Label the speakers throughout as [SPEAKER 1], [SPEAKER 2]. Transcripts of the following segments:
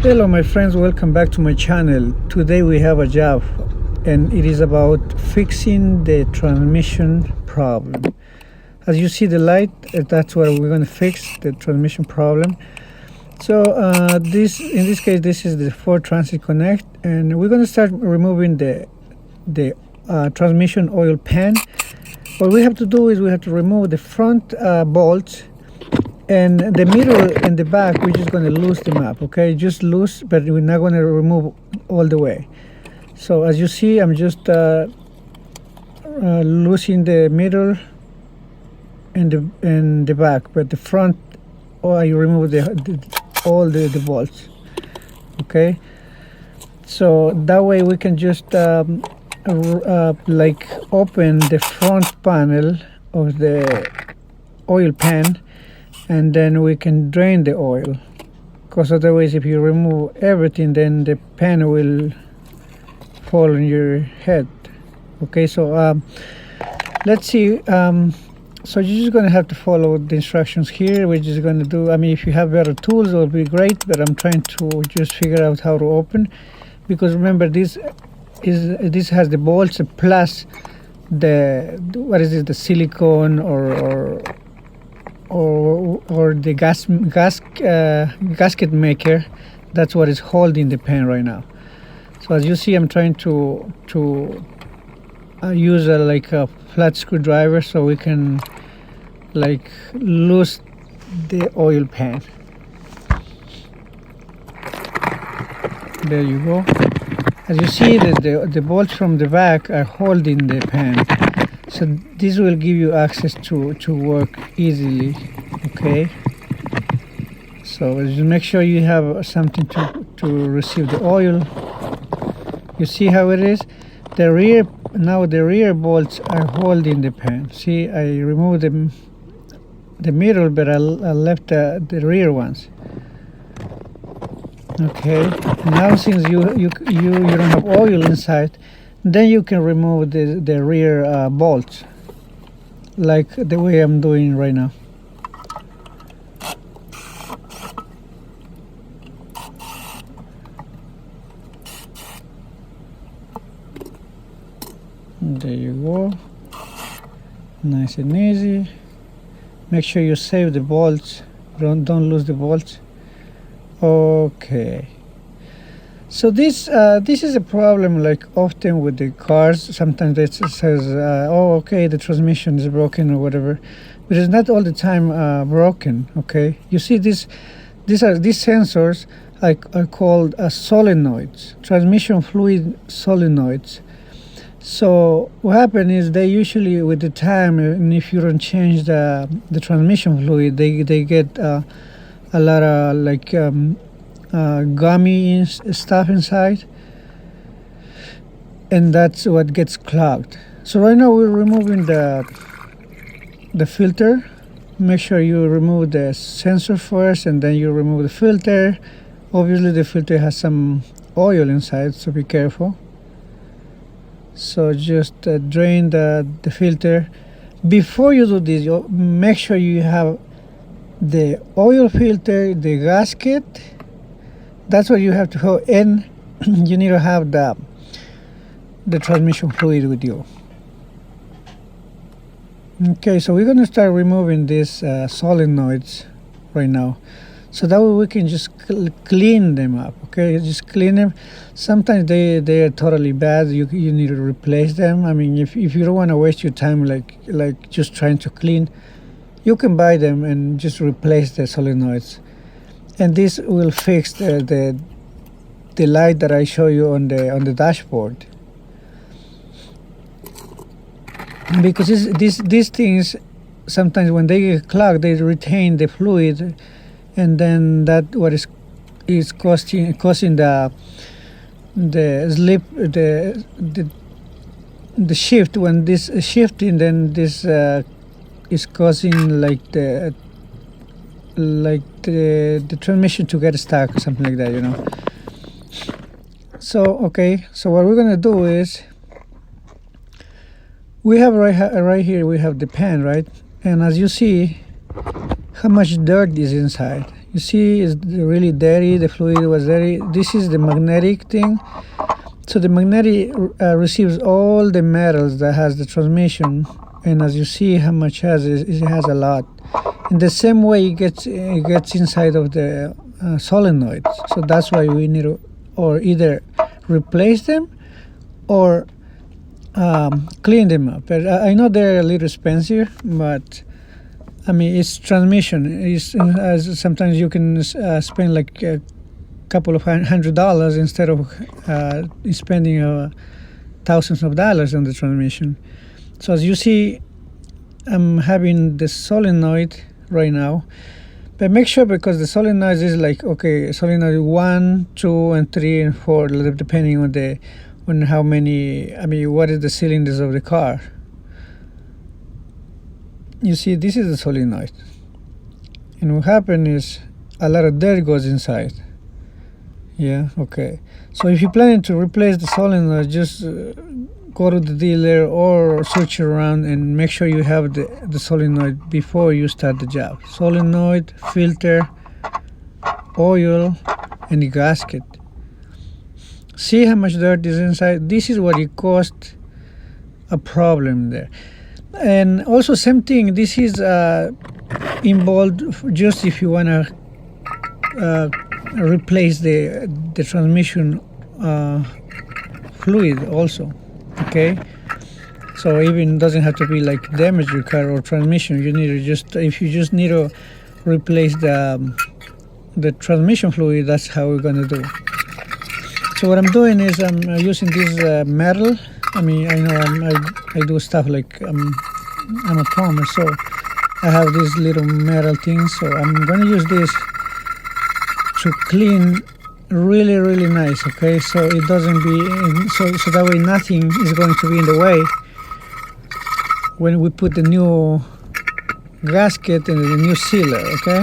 [SPEAKER 1] Hello my friends, welcome back to my channel. Today we have a job and it is about fixing the transmission problem. As you see the light, that's what we're going to fix, the transmission problem. So in this case, this is the Ford Transit Connect, and we're going to start removing the transmission oil pan. What we have to do is we have to remove the front bolts, and the middle and the back we're just going to loosen them up, okay? Just loose, but we're not going to remove all the way. So as you see, I'm just loosening the middle and the back, but the front, I remove all the bolts, okay? So that way we can just like open the front panel of the oil pan, and then we can drain the oil, because otherwise if you remove everything, then the pan will fall on your head. Okay, so let's see. So you're just going to have to follow the instructions here. We're just going to do, I mean, if you have better tools it will be great, but I'm trying to just figure out how to open, because remember this has the bolts plus the, what is it, the silicone or the gasket maker. That's what is holding the pan right now. So as you see, I'm trying to use like a flat screwdriver so we can like loose the oil pan. There you go. As you see, the bolts from the back are holding the pan, so this will give you access to work easily. Okay, so just make sure you have something to receive the oil. You see how it is? The rear bolts are holding the pan. See, I removed the middle, but I left the rear ones. Okay, now since you don't have oil inside, then you can remove the rear bolts, like the way I'm doing right now. There you go, nice and easy. Make sure you save the bolts, don't lose the bolts. Okay, so this is a problem like often with the cars. Sometimes it says oh, okay, the transmission is broken or whatever, but it's not all the time broken. Okay, you see these sensors are called solenoids, transmission fluid solenoids. So what happens is they usually, with the time, and if you don't change the transmission fluid, they get a lot of like gummy stuff inside, and that's what gets clogged. So right now we're removing the filter. Make sure you remove the sensor first, and then you remove the filter. Obviously the filter has some oil inside, so be careful. So just drain the filter. Before you do this, you make sure you have the oil filter, the gasket. That's what you have to have, and you need to have the transmission fluid with you. Okay, so we're going to start removing these solenoids right now, so that way we can just clean them up. Okay, just clean them. Sometimes they are totally bad. You need to replace them. I mean, if you don't want to waste your time like just trying to clean, you can buy them and just replace the solenoids, and this will fix the light that I show you on the dashboard. Because these things, sometimes when they get clogged, they retain the fluid, and then that what is causing the slip, the shift. When this is shifting, then this is causing like the transmission to get stuck or something like that, you know. So okay, so what we're gonna do is, we have right here we have the pan, right? And as you see how much dirt is inside, You see, it's really dirty. The fluid was dirty. This is the magnetic thing. So the magnetic receives all the metals that has the transmission, and as you see how much it has a lot. In the same way, it gets inside of the solenoids. So that's why we need to or either replace them or clean them up. But I know they're a little expensive, but I mean, it's transmission. Sometimes you can spend like a couple of $100 instead of spending thousands of dollars on the transmission. So as you see, I'm having the solenoid right now. But make sure, because the solenoids is like, okay, solenoid 1, 2, and 3, and 4, depending on how many, I mean, what is the cylinders of the car. You see, this is the solenoid. And what happens is a lot of dirt goes inside. Yeah, okay. So if you're planning to replace the solenoid, just go to the dealer or search around and make sure you have the solenoid before you start the job. Solenoid, filter, oil, and the gasket. See how much dirt is inside? This is what it caused a problem there. And also same thing, this is involved just if you want to replace the transmission fluid also. Okay, so even doesn't have to be like damage your car or transmission. You need to if you just need to replace the transmission fluid, that's how we're gonna do. So what I'm doing is I'm using this metal. I mean, I know I do stuff like I'm a plumber, so I have these little metal things. So I'm gonna use this to clean really nice. Okay, so it doesn't be so that way nothing is going to be in the way when we put the new gasket and the new sealer. Okay,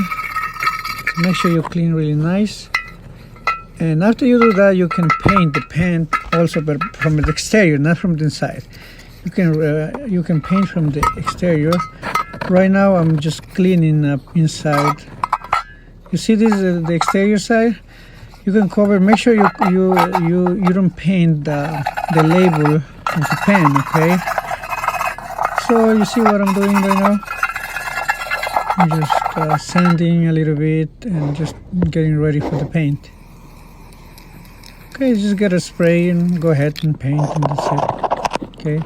[SPEAKER 1] so make sure you clean really nice. And after you do that, you can paint the paint also, but from the exterior, not from the inside. You can paint from the exterior. Right now, I'm just cleaning up inside. You see, this is the exterior side. You can cover. Make sure you don't paint the label of the pen. Okay. So you see what I'm doing right now. I'm just sanding a little bit and just getting ready for the paint. Okay, just get a spray and go ahead and paint, and that's it. Okay.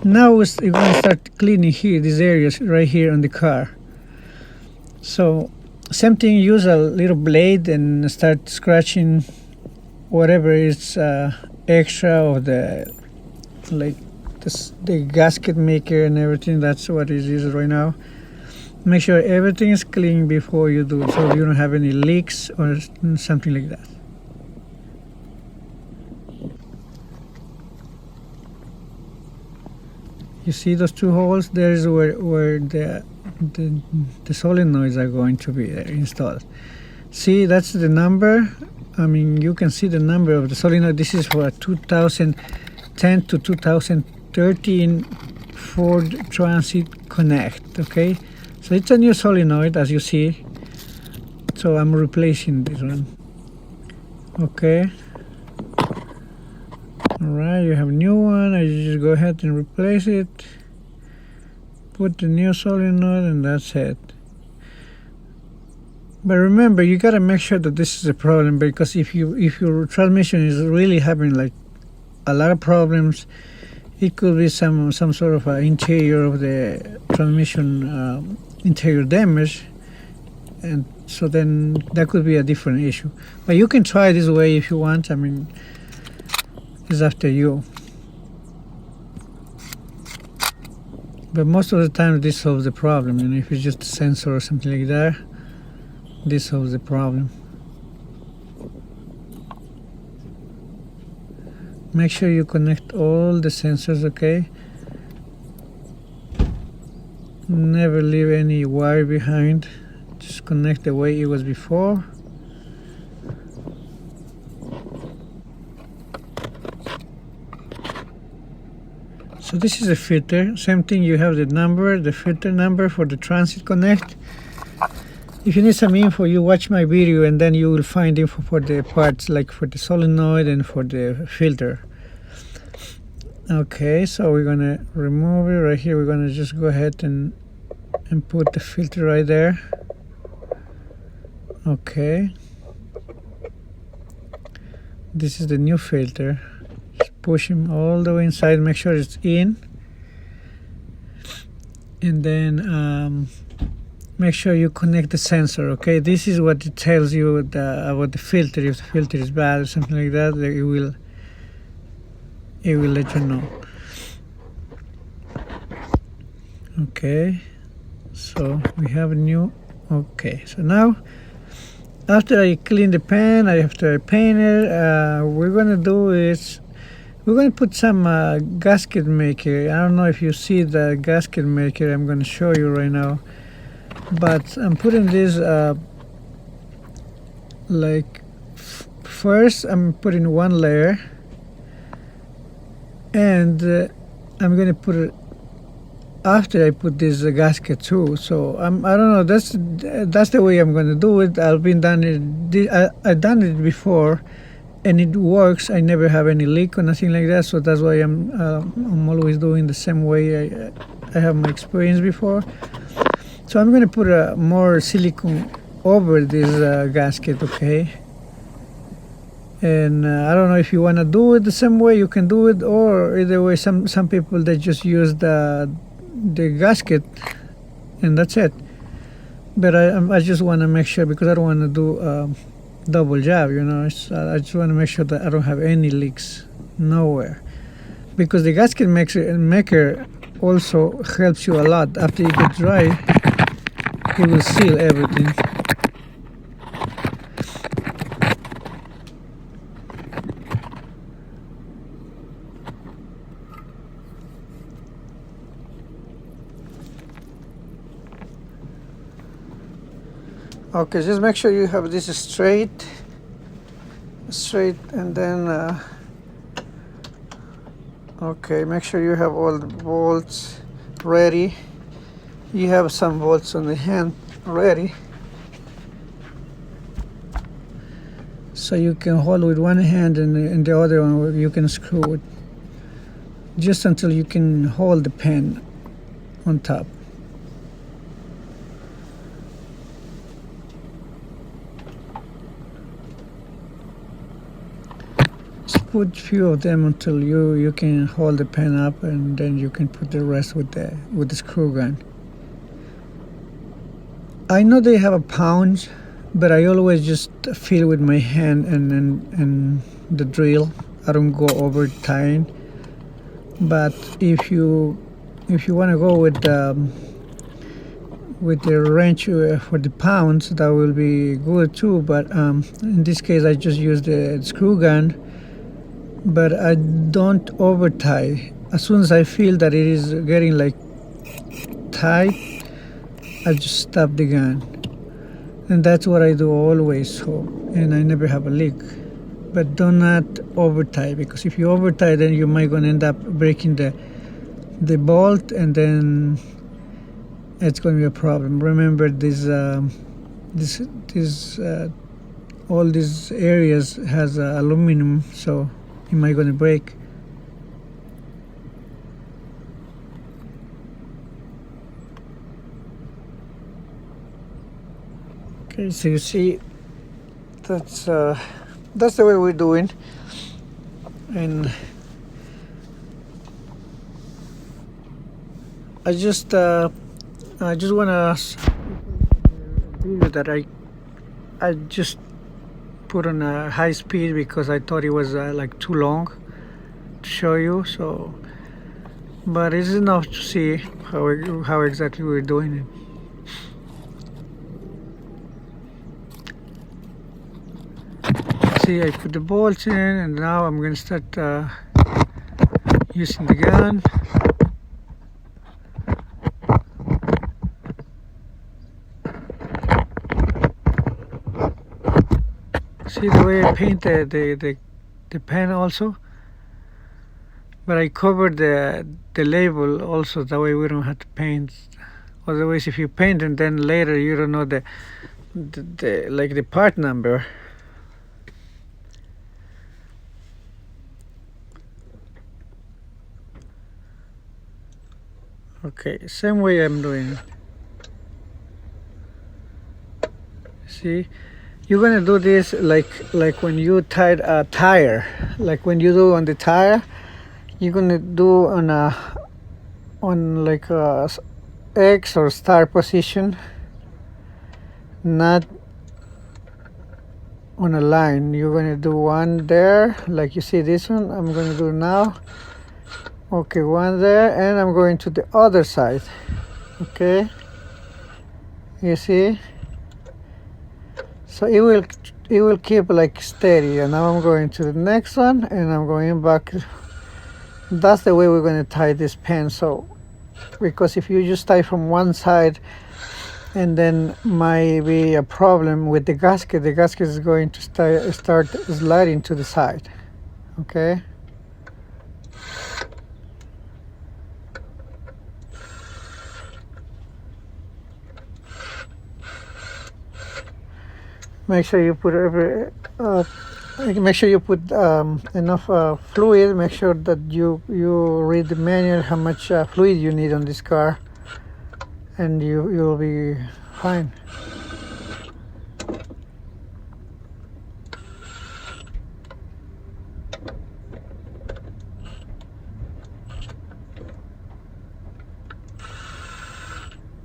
[SPEAKER 1] Now you're going to start cleaning here, these areas right here on the car. So same thing, use a little blade and start scratching whatever is extra of the gasket maker and everything. That's what it is right now. Make sure everything is clean before you do it, so you don't have any leaks or something like that. You see those two holes? There is where the solenoids are going to be installed. See, that's the number. I mean, you can see the number of the solenoid. This is for 2010 to 2013 Ford Transit Connect. Okay, so it's a new solenoid, as you see. So I'm replacing this one. Okay. Alright, you have a new one, and you just go ahead and replace it. Put the new solenoid, and that's it. But remember, you gotta make sure that this is a problem, because if your transmission is really having like a lot of problems, it could be some sort of interior of the transmission interior damage, and so then that could be a different issue. But you can try this way if you want. I mean, it's after you. But most of the time this solves the problem. And if it's just a sensor or something like that, this solves the problem. Make sure you connect all the sensors, okay? Never leave any wire behind. Just connect the way it was before. So this is a filter. Same thing, you have the filter number for the Transit Connect. if you need some info, you watch my video and then you will find info for the parts, like for the solenoid and for the filter. Okay, so we're gonna remove it right here. We're gonna just go ahead and put the filter right there. Okay, this is the new filter. Just push him all the way inside, make sure it's in, and then make sure you connect the sensor. Okay, this is what it tells you about the filter. If the filter is bad or something like that, it will let you know. Okay, so we have a new. Okay, so now after I clean the pan, after I paint it, we're gonna do is we're gonna put some gasket maker. I don't know if you see the gasket maker. I'm gonna show you right now, but I'm putting this like first I'm putting one layer, and I'm gonna put it after I put this gasket too. So I don't know, that's the way I'm gonna do it. I've done it before and it works. I never have any leak or nothing like that, so that's why I'm always doing the same way. I have my experience before. So I'm gonna put more silicone over this gasket, okay? And I don't know if you want to do it the same way, you can do it, or either way. Some people, they just use the gasket and that's it. But I just want to make sure, because I don't want to do double job, you know. I just want to make sure that I don't have any leaks nowhere, because the gasket maker also helps you a lot. After you get dry, it will seal everything. Okay, just make sure you have this straight, and then okay, make sure you have all the bolts ready. You have some bolts on the hand ready, so you can hold with one hand, and the other one you can screw it, just until you can hold the pen on top. Put few of them until you can hold the pen up, and then you can put the rest with the screw gun. I know they have a pound, but I always just feel with my hand and the drill. I don't go over tying. But if you want to go with the wrench for the pounds, that will be good too. But in this case, I just use the screw gun. But I don't over tie. As soon as I feel that it is getting like tight, I just stop the gun, and that's what I do always. So, and I never have a leak. But do not over tie, because if you over tie, then you might gonna end up breaking the bolt, and then it's gonna be a problem. Remember, all these areas has aluminum, so it might gonna break. Okay, so you see, that's the way we're doing. And I just wanna video that I just put on a high speed, because I thought it was like too long to show you. So, but it's enough to see how exactly we're doing it. See, I put the bolts in, and now I'm gonna start using the gun. See the way I paint the pen also, but I covered the label also, that way we don't have to paint. Otherwise, if you paint and then later you don't know the like the part number. Okay, same way I'm doing it. See, you're gonna do this like when you tied a tire, like when you do on the tire, you're gonna do on like a X or star position, not on a line. You're gonna do one there, like you see this one. I'm gonna do now. Okay, one there, and I'm going to the other side. Okay, you see. So it will keep like steady, and now I'm going to the next one, and I'm going back. That's the way we're going to tie this pen. So because if you just tie from one side, and then might be a problem with the gasket is going to start sliding to the side. Okay. Make sure you put make sure you put enough fluid. Make sure that you read the manual how much fluid you need on this car, and you'll be fine.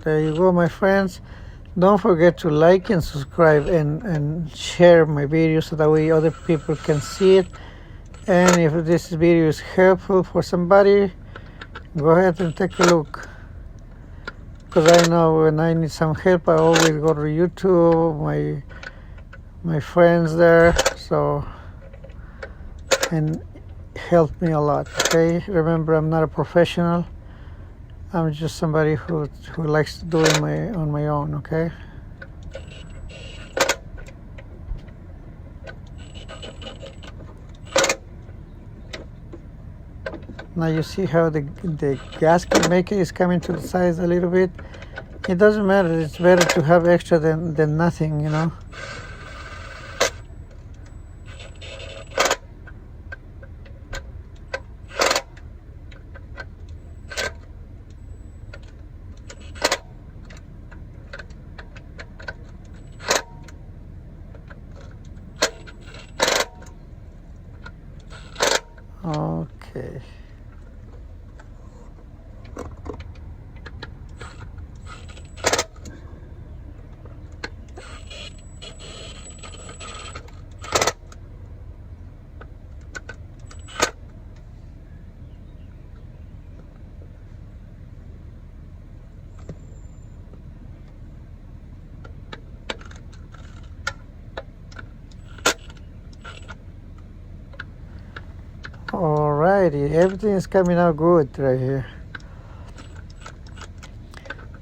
[SPEAKER 1] There you go, my friends. Don't forget to like and subscribe and share my video so that way other people can see it. And if this video is helpful for somebody, go ahead and take a look. Because I know when I need some help, I always go to YouTube, my friends there, so, and help me a lot. Okay, remember, I'm not a professional. I'm just somebody who likes to do it on my own, okay? Now you see how the gasket maker is coming to the sides a little bit. It doesn't matter, it's better to have extra than nothing, you know? Okay. Alrighty, everything is coming out good right here.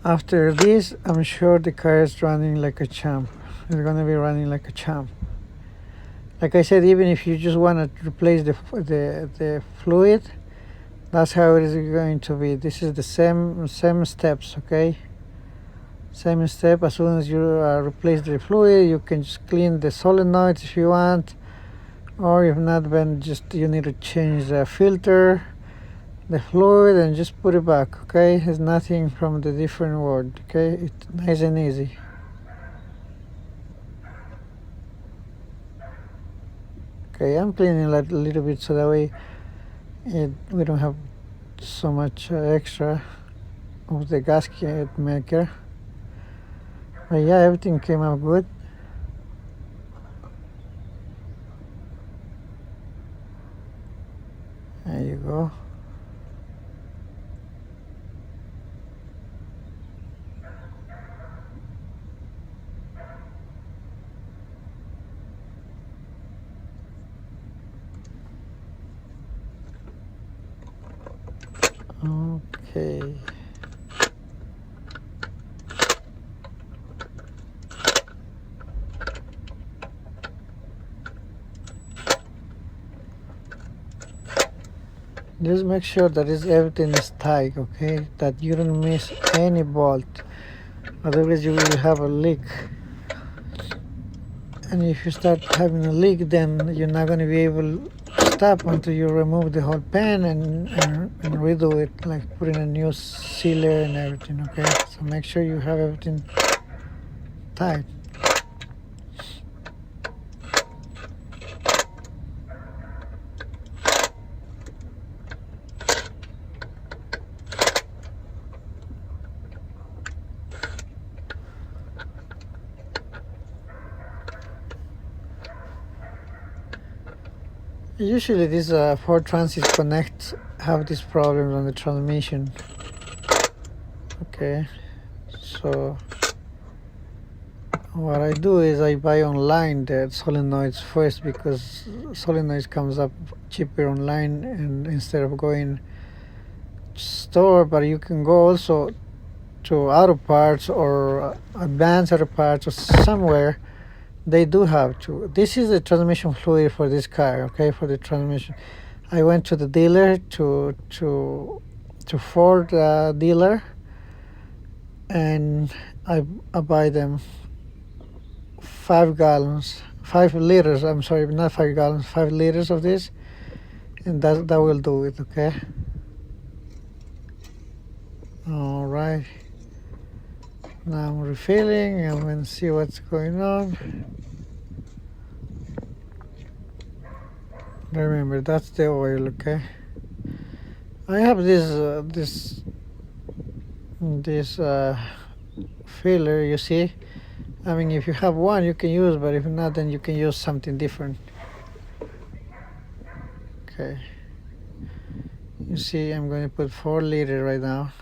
[SPEAKER 1] After this, I'm sure the car is running like a champ. It's gonna be running like a champ. Like I said, even if you just want to replace the fluid, that's how it is going to be. This is the same steps, okay? Same step. As soon as you replace the fluid, you can just clean the solenoids if you want. Or if not, then just you need to change the filter, the fluid, and just put it back. Okay, it's nothing from the different world. Okay, it's nice and easy. Okay, I'm cleaning a little bit so that way we don't have so much extra of the gasket maker. But yeah, everything came out good. There you go. Okay. Just make sure that everything is tight, okay? That you don't miss any bolt. Otherwise you will have a leak. and if you start having a leak, then you're not going to be able to stop until you remove the whole pan and redo it, like putting a new sealer and everything. Okay, so make sure you have everything tight. Usually these Ford Transit Connect have this problem on the transmission. Okay, so what I do is I buy online the solenoids first, because solenoids comes up cheaper online and instead of going store. But you can go also to auto parts or advanced auto parts or somewhere. They do have to. This is the transmission fluid for this car. Okay, for the transmission, I went to the dealer to Ford dealer, and I buy them 5 gallons, 5 liters. I'm sorry, not 5 gallons, 5 liters of this, and that will do it. Okay. All right. Now I'm refilling. I'm going to see what's going on. Remember, that's the oil. Okay. I have this filler. You see, I mean, if you have one, you can use, but if not, then you can use something different. Okay. You see, I'm going to put 4 liters right now.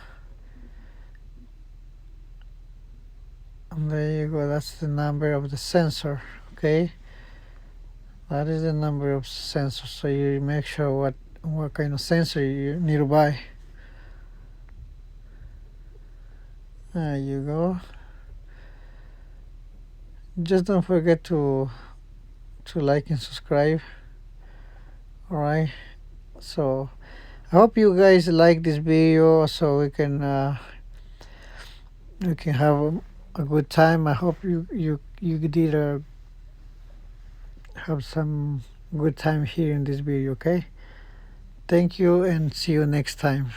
[SPEAKER 1] And there you go, that's the number of the sensor. Okay, that is the number of sensors, so you make sure what kind of sensor you need to buy. There you go. Just don't forget to like and subscribe. All right, so I hope you guys like this video, so we can have a good time. I hope you did have some good time here in this video. Okay, thank you and see you next time.